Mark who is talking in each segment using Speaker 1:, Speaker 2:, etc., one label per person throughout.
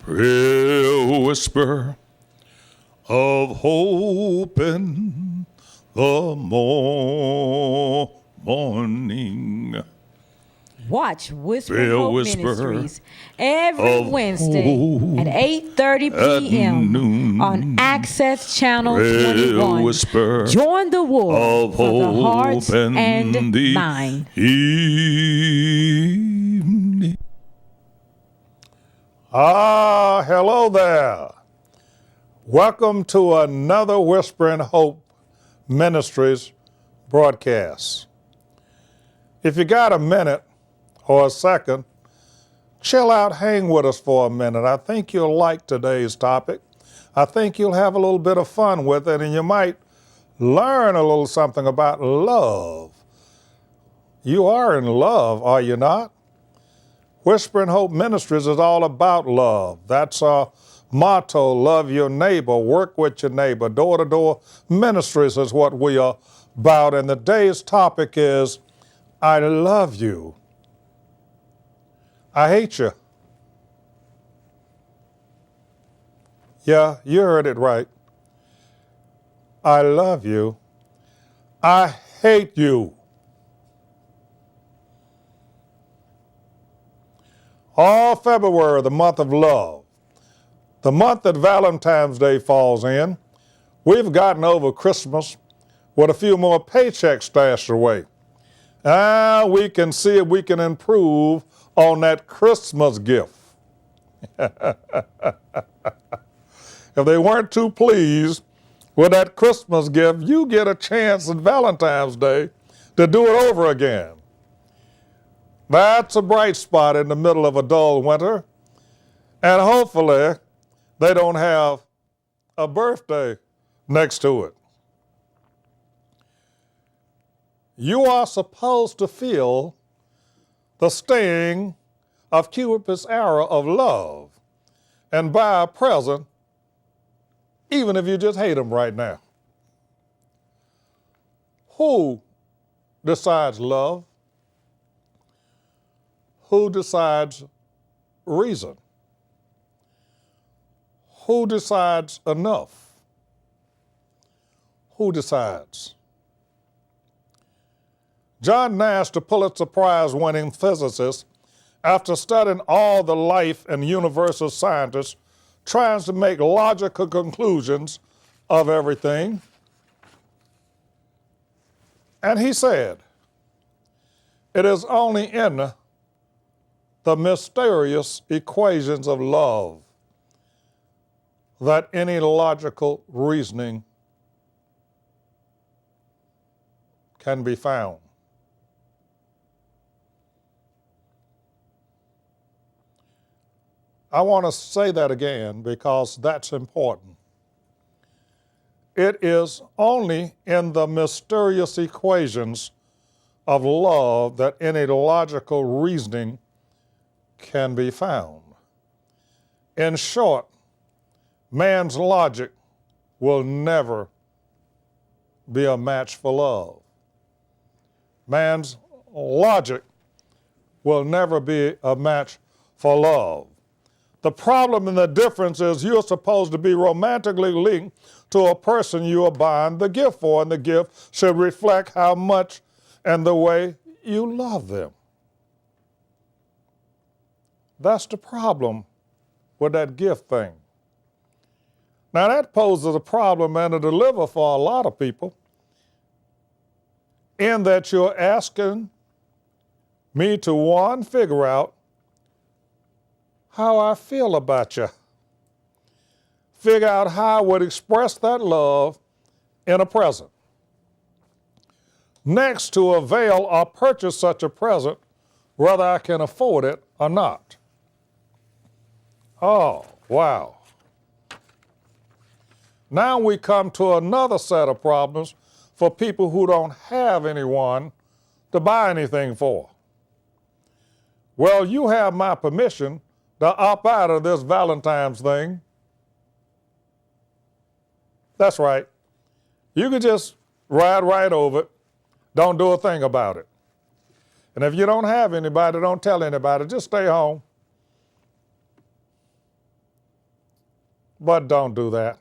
Speaker 1: Pray whisper of hope in the morning.
Speaker 2: Watch Whisper
Speaker 1: Pray
Speaker 2: Hope
Speaker 1: whisper
Speaker 2: Ministries every
Speaker 1: of
Speaker 2: Wednesday at 8:30
Speaker 1: at
Speaker 2: p.m.
Speaker 1: noon.
Speaker 2: on Access Channel
Speaker 1: Pray
Speaker 2: 21.
Speaker 1: whisper
Speaker 2: Join the war
Speaker 1: of
Speaker 2: for the
Speaker 1: hope
Speaker 2: hearts
Speaker 1: in
Speaker 2: and
Speaker 1: the
Speaker 2: mind.
Speaker 1: evening.
Speaker 3: Hello there. Welcome to another Whispering Hope Ministries broadcast. If you got a minute or a second, chill out, hang with us for a minute. I think you'll like today's topic. I think you'll have a little bit of fun with it, and you might learn a little something about love. You are in love, are you not? Whispering Hope Ministries is all about love. That's our motto: love your neighbor, work with your neighbor. Door-to-door ministries is what we are about. And today's topic is, I love you. I hate you. Yeah, you heard it right. I love you. I hate you. All February, the month of love, the month that Valentine's Day falls in, we've gotten over Christmas with a few more paychecks stashed away. We can see if we can improve on that Christmas gift. If they weren't too pleased with that Christmas gift, you get a chance at Valentine's Day to do it over again. That's a bright spot in the middle of a dull winter. And hopefully they don't have a birthday next to it. You are supposed to feel the sting of Cupid's arrow of love and buy a present, even if you just hate him right now. Who decides love? Who decides reason? Who decides enough? Who decides? John Nash, the Pulitzer Prize-winning physicist, after studying all the life and universal scientists, tries to make logical conclusions of everything. And he said, it is only in the mysterious equations of love that any logical reasoning can be found. I want to say that again because that's important. It is only in the mysterious equations of love that any logical reasoning can be found. In short, man's logic will never be a match for love. Man's logic will never be a match for love. The problem and the difference is you're supposed to be romantically linked to a person you are buying the gift for, and the gift should reflect how much and the way you love them. That's the problem with that gift thing. Now that poses a problem and a dilemma for a lot of people, in that you're asking me to, one, figure out how I feel about you. Figure out how I would express that love in a present. Next, to avail or purchase such a present, whether I can afford it or not. Oh, wow. Now we come to another set of problems for people who don't have anyone to buy anything for. Well, you have my permission to opt out of this Valentine's thing. That's right. You can just ride right over it. Don't do a thing about it. And if you don't have anybody, don't tell anybody. Just stay home. But don't do that.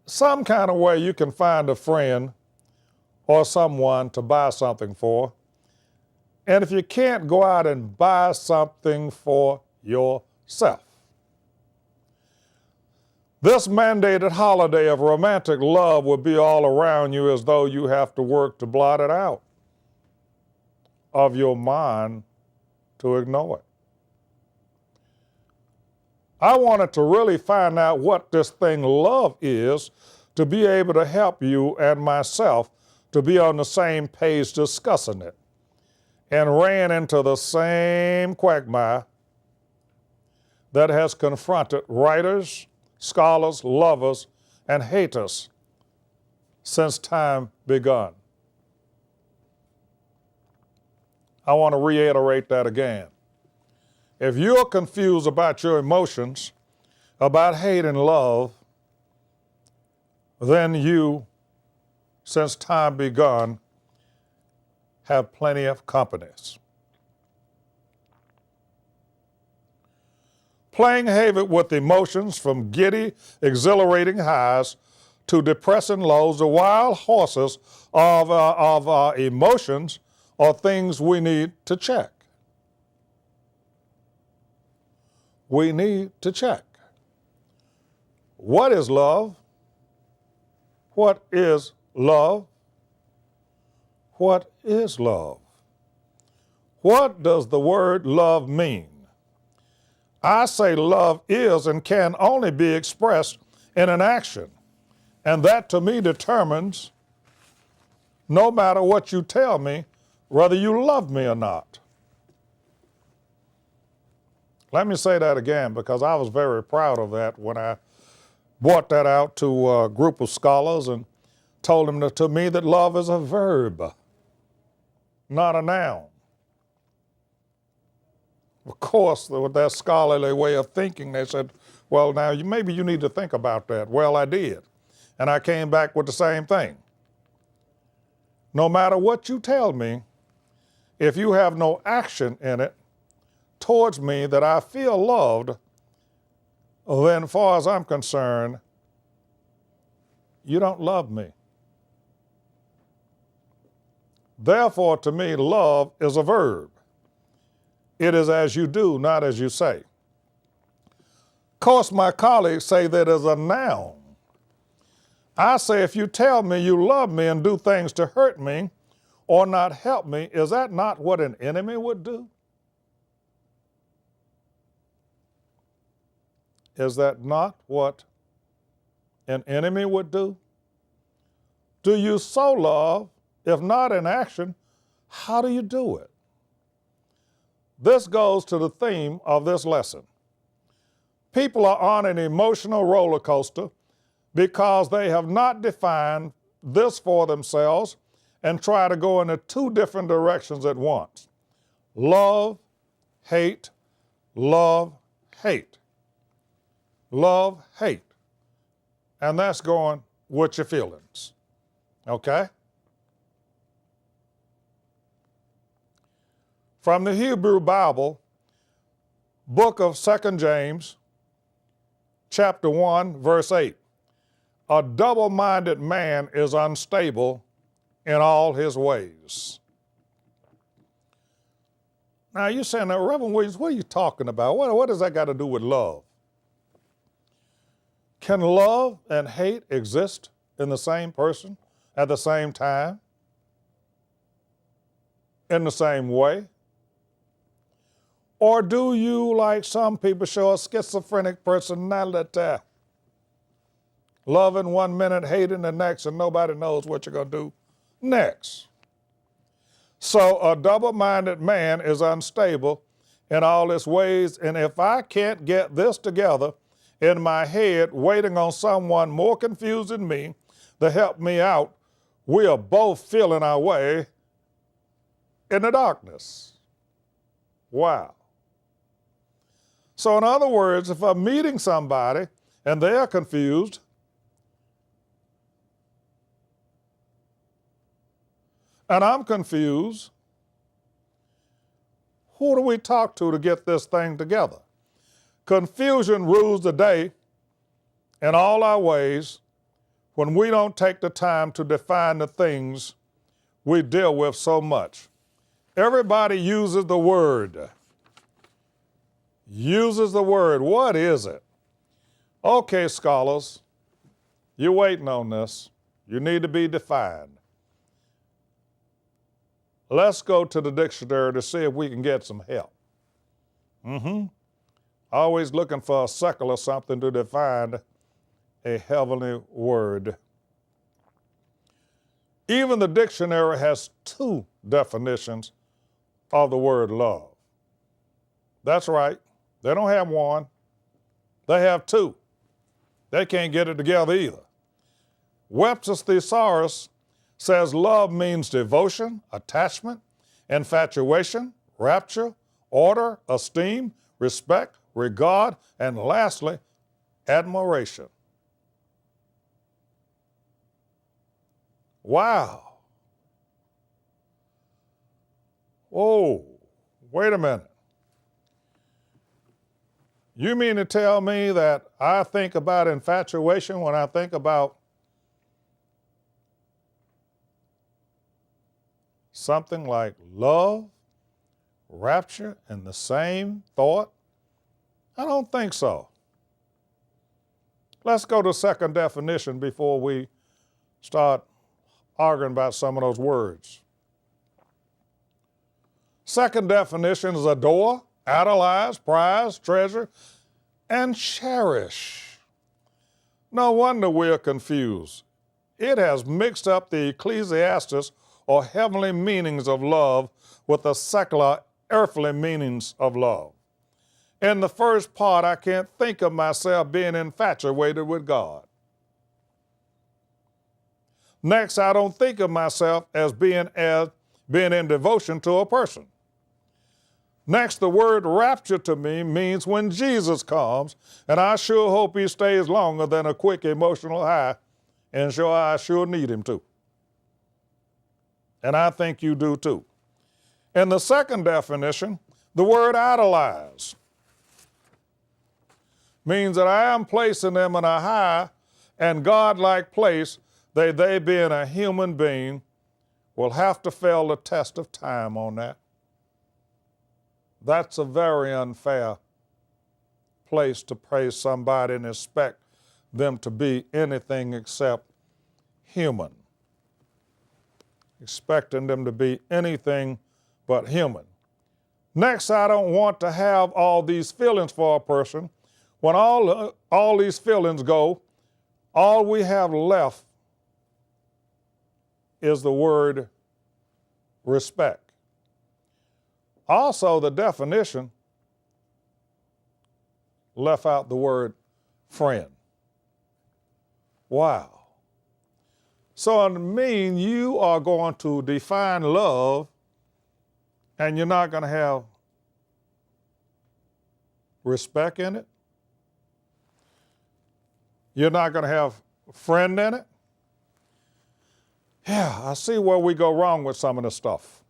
Speaker 3: Some kind of way you can find a friend or someone to buy something for. And if you can't, go out and buy something for yourself. This mandated holiday of romantic love will be all around you as though you have to work to blot it out of your mind to ignore it. I wanted to really find out what this thing love is to be able to help you and myself to be on the same page discussing it, and ran into the same quagmire that has confronted writers, scholars, lovers, and haters since time begun. I want to reiterate that again. If you're confused about your emotions, about hate and love, then you, since time begun, have plenty of companies. Playing havoc with emotions from giddy, exhilarating highs to depressing lows, the wild horses of emotions are things we need to check. We need to check. What is love? What is love? What is love? What does the word love mean? I say love is and can only be expressed in an action, and that to me determines, no matter what you tell me, whether you love me or not. Let me say that again, because I was very proud of that when I brought that out to a group of scholars and told them to me that love is a verb, not a noun. Of course, with that scholarly way of thinking, they said, well, now maybe you need to think about that. Well, I did. And I came back with the same thing. No matter what you tell me, if you have no action in it towards me that I feel loved, then as far as I'm concerned, you don't love me. Therefore, to me, love is a verb. It is as you do, not as you say. Of course, my colleagues say that as a noun. I say if you tell me you love me and do things to hurt me or not help me, is that not what an enemy would do? Is that not what an enemy would do? Do you so love? If not in action, how do you do it? This goes to the theme of this lesson. People are on an emotional roller coaster because they have not defined this for themselves and try to go in two different directions at once. Love, hate, love, hate. Love, hate. And that's going with your feelings. Okay? From the Hebrew Bible, book of 2 James, chapter 1, verse 8. A double-minded man is unstable in all his ways. Now you're saying, now, Reverend Williams, what are you talking about? What does that got to do with love? Can love and hate exist in the same person at the same time? In the same way? Or do you, like some people, show a schizophrenic personality? Loving one minute, hating the next, and nobody knows what you're going to do next. So a double-minded man is unstable in all his ways, and if I can't get this together in my head, waiting on someone more confused than me to help me out, we are both feeling our way in the darkness. Wow. So in other words, if I'm meeting somebody and they're confused, and I'm confused, who do we talk to get this thing together? Confusion rules the day in all our ways when we don't take the time to define the things we deal with so much. Everybody uses the word. Uses the word. What is it? Okay, scholars, you're waiting on this. You need to be defined. Let's go to the dictionary to see if we can get some help. Always looking for a secular something to define a heavenly word. Even the dictionary has two definitions of the word love. That's right. They don't have one. They have two. They can't get it together either. Webster's Thesaurus says love means devotion, attachment, infatuation, rapture, order, esteem, respect, regard, and lastly, admiration. Wow. Whoa, wait a minute. You mean to tell me that I think about infatuation when I think about something like love, rapture, and the same thought? I don't think so. Let's go to second definition before we start arguing about some of those words. Second definition is adore, idolize, prize, treasure, and cherish. No wonder we're confused. It has mixed up the Ecclesiastes or heavenly meanings of love with the secular earthly meanings of love. In the first part, I can't think of myself being infatuated with God. Next, I don't think of myself as being in devotion to a person. Next, the word rapture to me means when Jesus comes, and I sure hope he stays longer than a quick emotional high, and I sure need him to. And I think you do too. In the second definition, the word idolize means that I am placing them in a high and godlike place. They being a human being, will have to fail the test of time on that. That's a very unfair place to praise somebody and expect them to be anything except human. Expecting them to be anything but human. Next, I don't want to have all these feelings for a person. When all these feelings go, all we have left is the word respect. Also, the definition left out the word friend. Wow. So, I mean, you are going to define love and you're not going to have respect in it? You're not going to have friend in it? Yeah, I see where we go wrong with some of this stuff.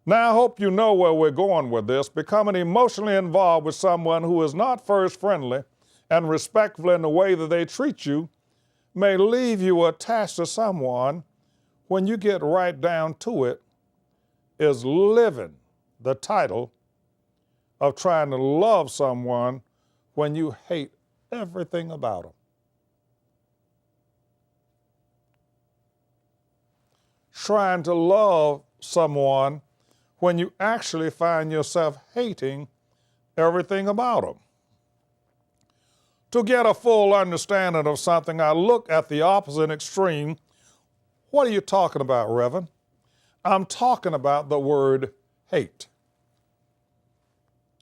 Speaker 3: Now, I hope you know where we're going with this. Becoming emotionally involved with someone who is not first friendly and respectful in the way that they treat you may leave you attached to someone when you get right down to it is living the title of trying to love someone when you hate everything about them. Trying to love someone when you actually find yourself hating everything about them. To get a full understanding of something, I look at the opposite extreme. What are you talking about, Reverend? I'm talking about the word hate.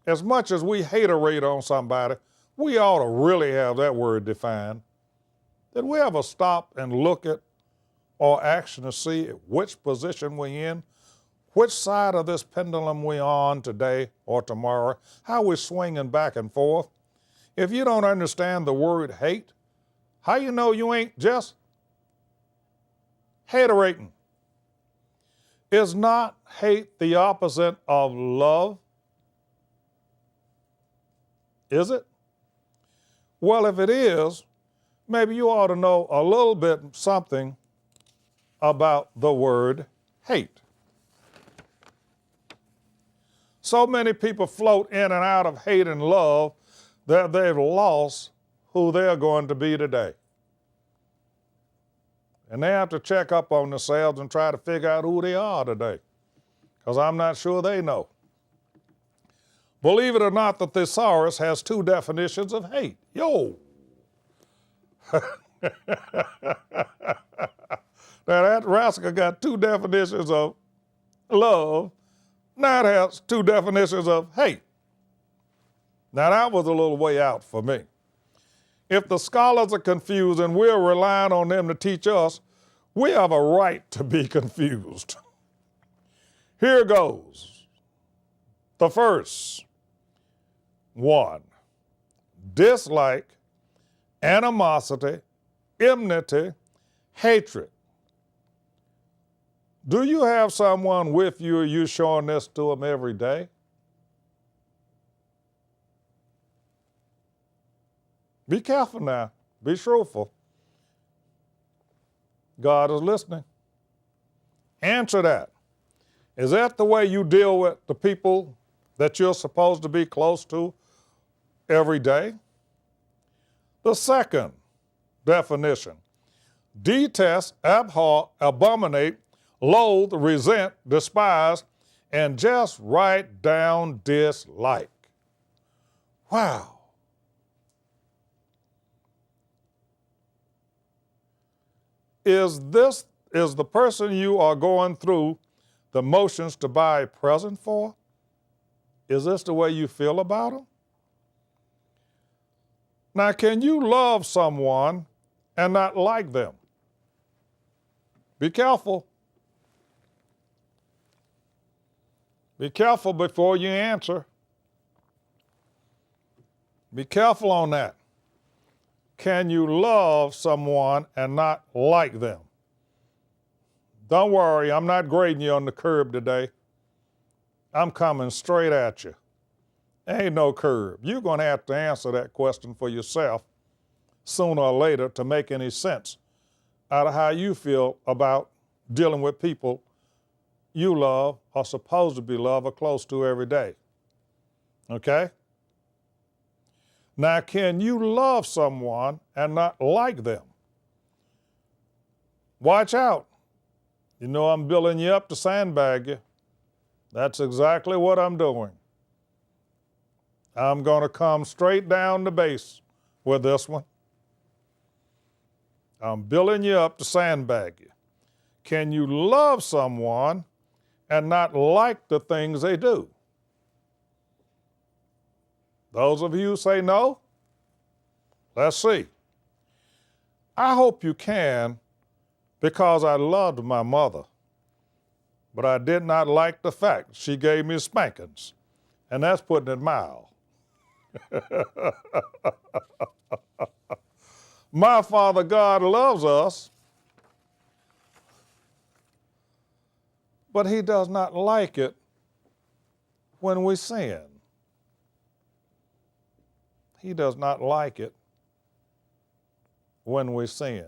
Speaker 3: As much as we haterade on somebody, we ought to really have that word defined. Did we ever stop and look at or action to see which position we're in, which side of this pendulum we're on today or tomorrow, how we're swinging back and forth? If you don't understand the word hate, how you know you ain't just haterating? Is not hate the opposite of love? Is it? Well, if it is, maybe you ought to know a little bit something about the word hate. So many people float in and out of hate and love that they've lost who they're going to be today. And they have to check up on themselves and try to figure out who they are today, because I'm not sure they know. Believe it or not, the thesaurus has two definitions of hate. Yo! Now that rascal got two definitions of love. Now it has two definitions of hate. Now that was a little way out for me. If the scholars are confused and we're relying on them to teach us, we have a right to be confused. Here goes. The first one: dislike, animosity, enmity, hatred. Do you have someone with you, or you showing this to them every day? Be careful now. Be truthful. God is listening. Answer that. Is that the way you deal with the people that you're supposed to be close to every day? The second definition: detest, abhor, abominate, loathe, resent, despise, and just write down dislike. Wow. Is the person you are going through the motions to buy a present for? Is this the way you feel about them? Now, can you love someone and not like them? Be careful. Be careful before you answer. Be careful on that. Can you love someone and not like them? Don't worry, I'm not grading you on the curb today. I'm coming straight at you. Ain't no curb. You're going to have to answer that question for yourself sooner or later to make any sense out of how you feel about dealing with people you love or supposed to be loved or close to every day. Okay? Now, can you love someone and not like them? Watch out. You know I'm building you up to sandbag you. That's exactly what I'm doing. I'm going to come straight down the base with this one. I'm building you up to sandbag you. Can you love someone and not like the things they do? Those of you who say no, let's see. I hope you can, because I loved my mother, but I did not like the fact she gave me spankings, and that's putting it mild. My Father God loves us, but He does not like it when we sin. He does not like it when we sin.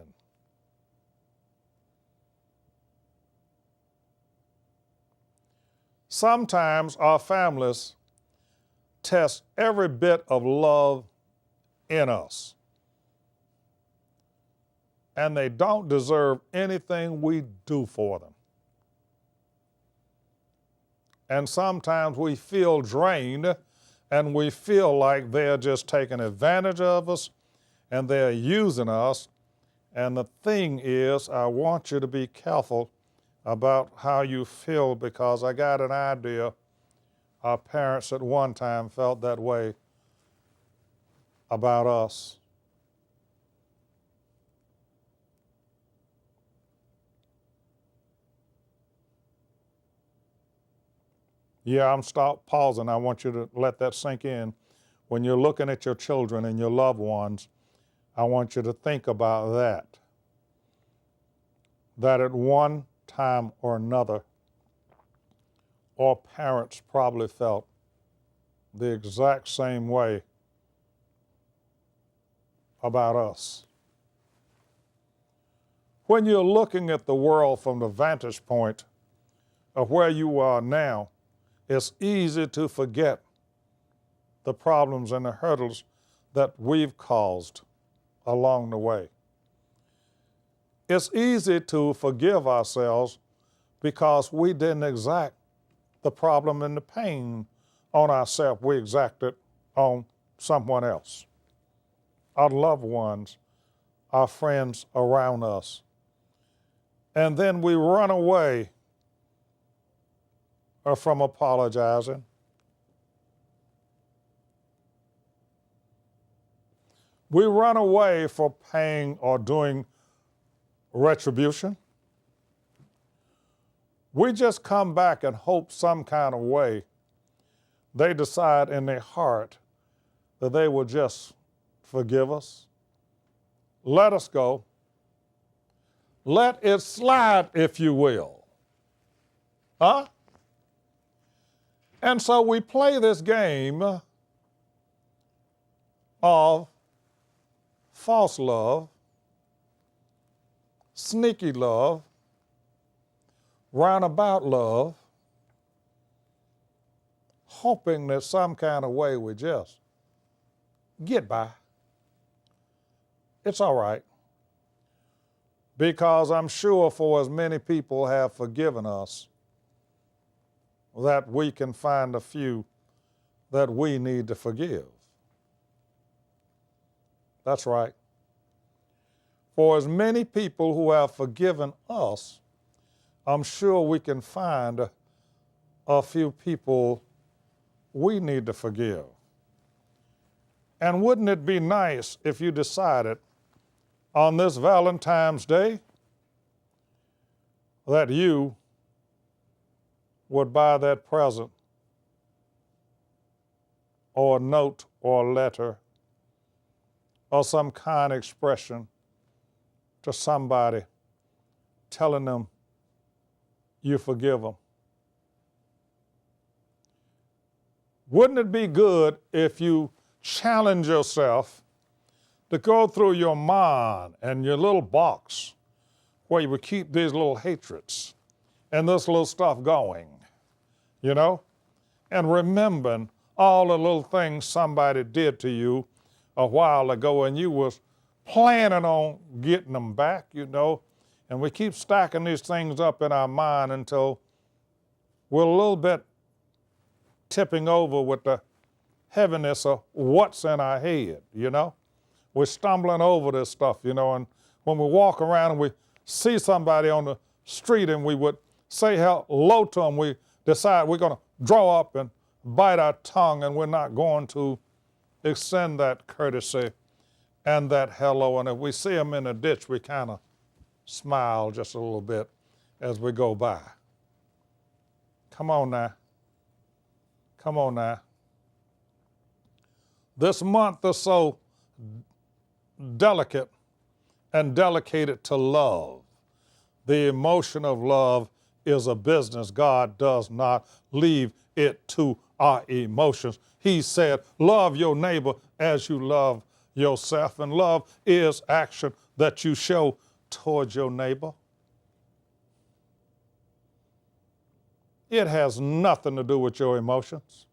Speaker 3: Sometimes our families test every bit of love in us, and they don't deserve anything we do for them. And sometimes we feel drained, and we feel like they're just taking advantage of us and they're using us. And the thing is, I want you to be careful about how you feel, because I got an idea our parents at one time felt that way about us. Yeah, I'm pausing. I want you to let that sink in. When you're looking at your children and your loved ones, I want you to think about that. That at one time or another, our parents probably felt the exact same way about us. When you're looking at the world from the vantage point of where you are now, it's easy to forget the problems and the hurdles that we've caused along the way. It's easy to forgive ourselves because we didn't exact the problem and the pain on ourselves. We exacted on someone else, our loved ones, our friends around us. And then we run away from apologizing. We run away from paying or doing retribution. We just come back and hope some kind of way they decide in their heart that they will just forgive us, let us go, let it slide, if you will. Huh? And so we play this game of false love, sneaky love, roundabout love, hoping that some kind of way we just get by. It's all right. Because I'm sure for as many people have forgiven us, that we can find a few that we need to forgive. That's right. For as many people who have forgiven us, I'm sure we can find a few people we need to forgive. And wouldn't it be nice if you decided on this Valentine's Day that you would buy that present or a note or a letter or some kind expression to somebody telling them you forgive them? Wouldn't it be good if you challenge yourself to go through your mind and your little box where you would keep these little hatreds and this little stuff going, you know, and remembering all the little things somebody did to you a while ago and you was planning on getting them back, you know, and we keep stacking these things up in our mind until we're a little bit tipping over with the heaviness of what's in our head, you know. We're stumbling over this stuff, you know, and when we walk around and we see somebody on the street and we would say hello to them, we decide we're going to draw up and bite our tongue and we're not going to extend that courtesy and that hello. And if we see them in a ditch, we kind of smile just a little bit as we go by. Come on now. Come on now. This month is so delicate and delicated to love. The emotion of love is a business. God does not leave it to our emotions. He said, love your neighbor as you love yourself. And love is action that you show towards your neighbor. It has nothing to do with your emotions.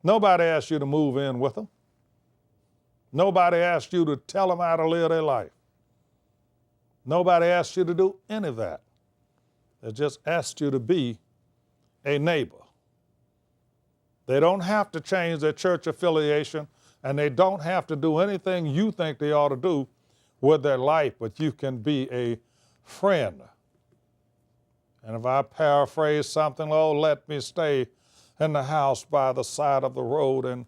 Speaker 3: Nobody asked you to move in with them. Nobody asked you to tell them how to live their life. Nobody asked you to do any of that. They just asked you to be a neighbor. They don't have to change their church affiliation, and they don't have to do anything you think they ought to do with their life, but you can be a friend. And if I paraphrase something, oh, let me stay in the house by the side of the road and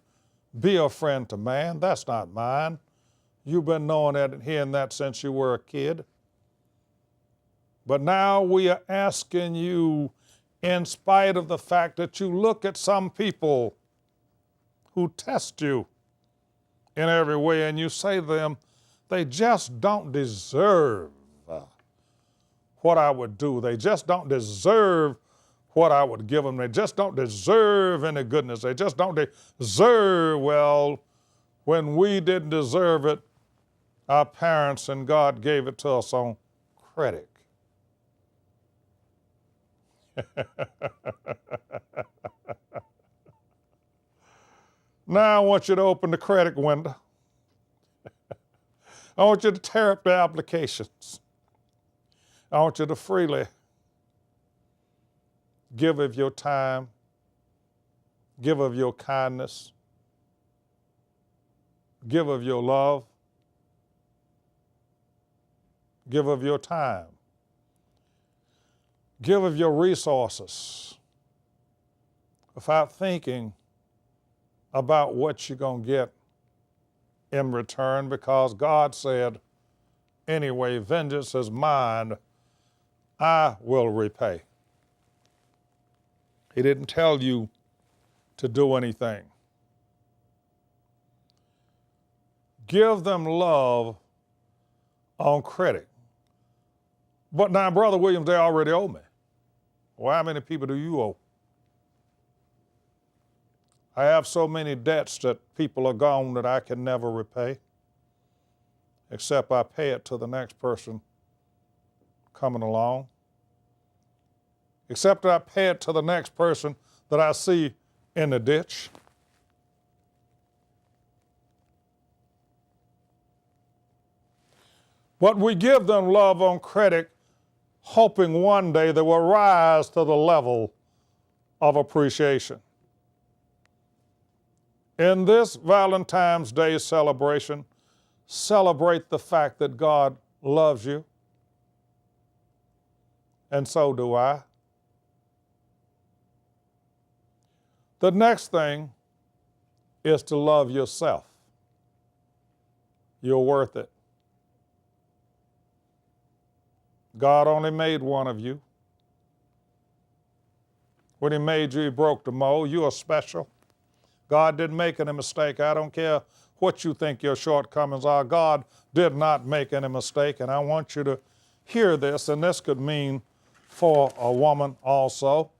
Speaker 3: be a friend to man. That's not mine. You've been knowing that and hearing that since you were a kid. But now we are asking you, in spite of the fact that you look at some people who test you in every way and you say to them, they just don't deserve what I would do. They just don't deserve what I would give them. They just don't deserve any goodness. They just don't deserve, well, when we didn't deserve it, our parents and God gave it to us on credit. Now I want you to open the credit window. I want you to tear up the applications. I want you to freely give of your time, give of your kindness, give of your love, give of your time, give of your resources without thinking about what you're going to get in return, because God said, anyway, vengeance is mine, I will repay. He didn't tell you to do anything. Give them love on credit. But now, Brother Williams, they already owe me. Well, how many people do you owe? I have so many debts that people are gone that I can never repay, except I pay it to the next person coming along, except I pay it to the next person that I see in the ditch. But we give them love on credit, hoping one day they will rise to the level of appreciation. In this Valentine's Day celebration, celebrate the fact that God loves you, and so do I. The next thing is to love yourself. You're worth it. God only made one of you. When He made you, He broke the mold. You are special. God didn't make any mistake. I don't care what you think your shortcomings are. God did not make any mistake, and I want you to hear this, and this could mean for a woman also,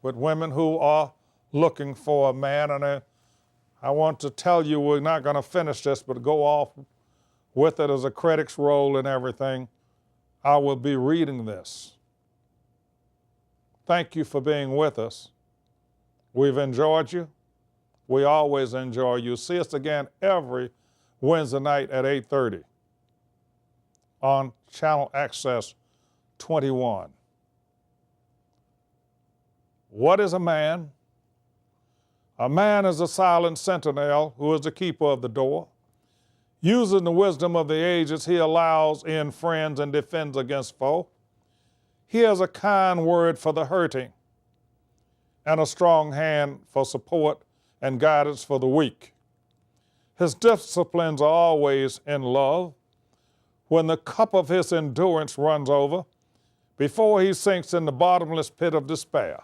Speaker 3: with women who are looking for a man. And I want to tell you, we're not going to finish this, but go off with it as a critic's role and everything. I will be reading this. Thank you for being with us. We've enjoyed you. We always enjoy you. See us again every Wednesday night at 8:30 on Channel Access 21. What is a man? A man is a silent sentinel who is the keeper of the door. Using the wisdom of the ages, he allows in friends and defends against foe. He has a kind word for the hurting and a strong hand for support and guidance for the weak. His disciplines are always in love. When the cup of his endurance runs over, before he sinks in the bottomless pit of despair,